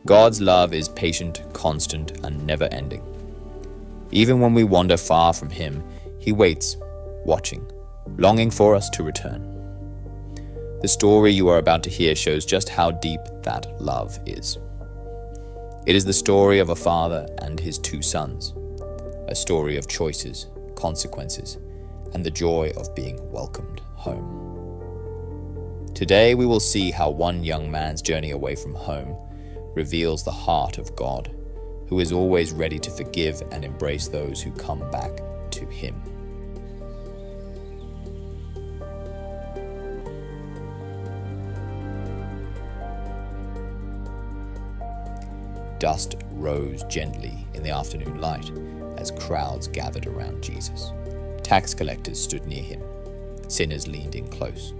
God's love is patient, constant, and never-ending. Even when we wander far from Him, He waits, watching, longing for us to return. The story you are about to hear shows just how deep that love is. It is the story of a father and his two sons, a story of choices, consequences, and the joy of being welcomed home. Today we will see how one young man's journey away from home reveals the heart of God, who is always ready to forgive and embrace those who come back to Him. Dust rose gently in the afternoon light as crowds gathered around Jesus. Tax collectors stood near Him. Sinners leaned in close.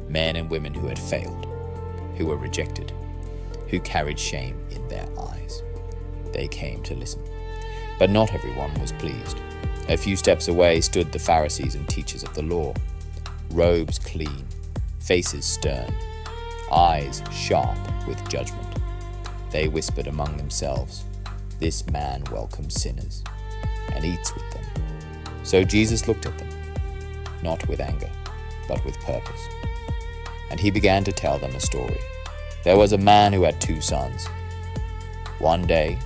Men and women who had failed, who were rejected, who carried shame in their eyes. They came to listen. But not everyone was pleased. A few steps away stood the Pharisees and teachers of the law, robes clean, faces stern, eyes sharp with judgment. They whispered among themselves, "This man welcomes sinners and eats with them." So Jesus looked at them, not with anger, but with purpose. And He began to tell them a story. There was a man who had two sons. One day,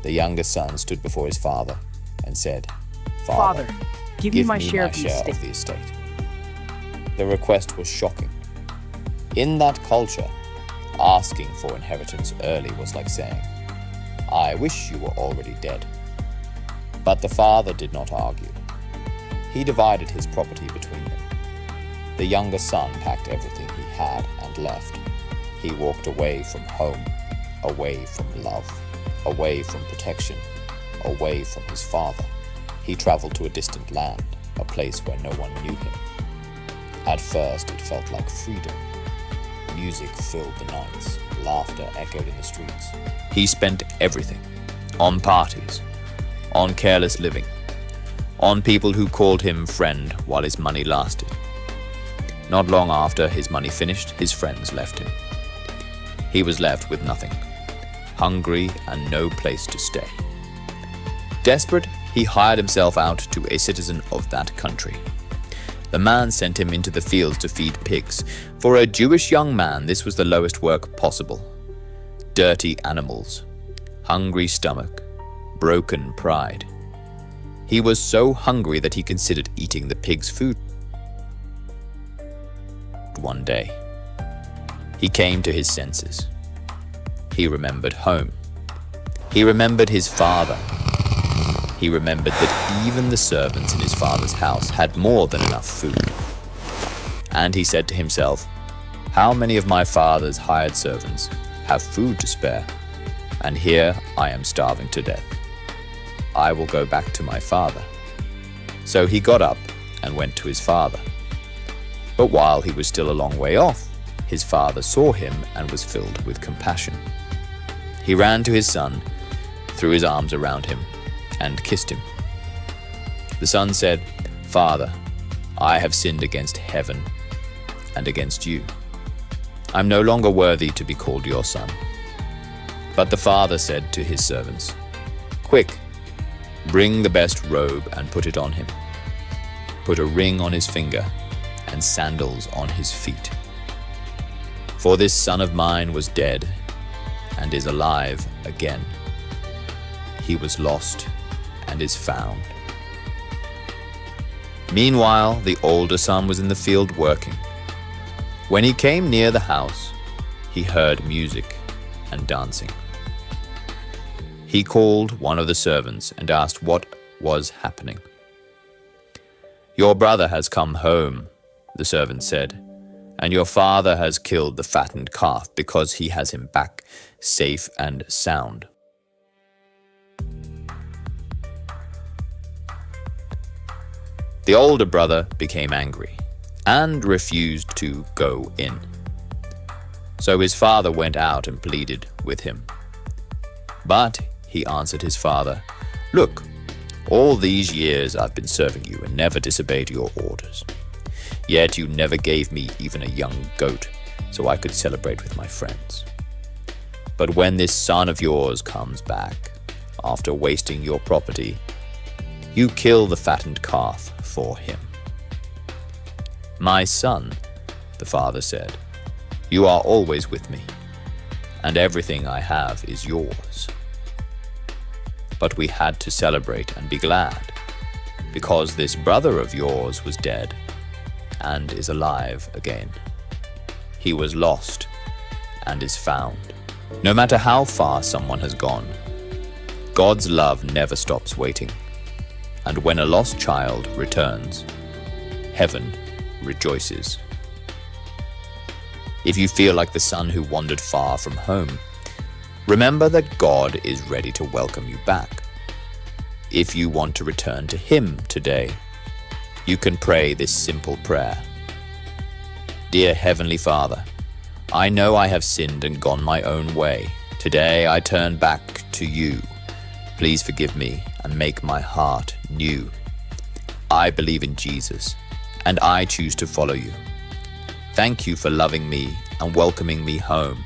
the younger son stood before his father and said, "Father, give me my share of the the estate." The request was shocking. In that culture, asking for inheritance early was like saying, "I wish you were already dead." But the father did not argue. He divided his property between them. The younger son packed everything he had and left. He walked away from home, away from love, away from protection, away from his father. He traveled to a distant land, a place where no one knew him. At first, it felt like freedom. Music filled the nights, laughter echoed in the streets. He spent everything on parties, on careless living, on people who called him friend while his money lasted. Not long after his money finished, his friends left him. He was left with nothing, hungry and no place to stay. Desperate, he hired himself out to a citizen of that country. The man sent him into the fields to feed pigs. For a Jewish young man, this was the lowest work possible. Dirty animals, hungry stomach, broken pride. He was so hungry that he considered eating the pig's food. One day, he came to his senses. He remembered home. He remembered his father. He remembered that even the servants in his father's house had more than enough food. And he said to himself, "How many of my father's hired servants have food to spare? And here I am starving to death. I will go back to my father." So he got up and went to his father. But while he was still a long way off, his father saw him and was filled with compassion. He ran to his son, threw his arms around him, and kissed him. The son said, "Father, I have sinned against heaven and against you. I'm no longer worthy to be called your son." But the father said to his servants, "Quick, bring the best robe and put it on him. Put a ring on his finger and sandals on his feet. For this son of mine was dead and is alive again. He was lost and is found." Meanwhile, the older son was in the field working. When he came near the house, he heard music and dancing. He called one of the servants and asked what was happening. "Your brother has come home," the servant said, "and your father has killed the fattened calf because he has him back safe and sound." The older brother became angry and refused to go in. So his father went out and pleaded with him. But he answered his father, "Look, all these years I've been serving you and never disobeyed your orders. Yet you never gave me even a young goat so I could celebrate with my friends. But when this son of yours comes back, after wasting your property, you kill the fattened calf for him." "My son," the father said, "you are always with me, and everything I have is yours." But we had to celebrate and be glad, because this brother of yours was dead and is alive again. He was lost and is found. No matter how far someone has gone, God's love never stops waiting. And when a lost child returns, heaven rejoices. If you feel like the son who wandered far from home, remember that God is ready to welcome you back. If you want to return to Him today, you can pray this simple prayer. "Dear Heavenly Father, I know I have sinned and gone my own way. Today I turn back to you. Please forgive me and make my heart new. I believe in Jesus, and I choose to follow you. Thank you for loving me and welcoming me home.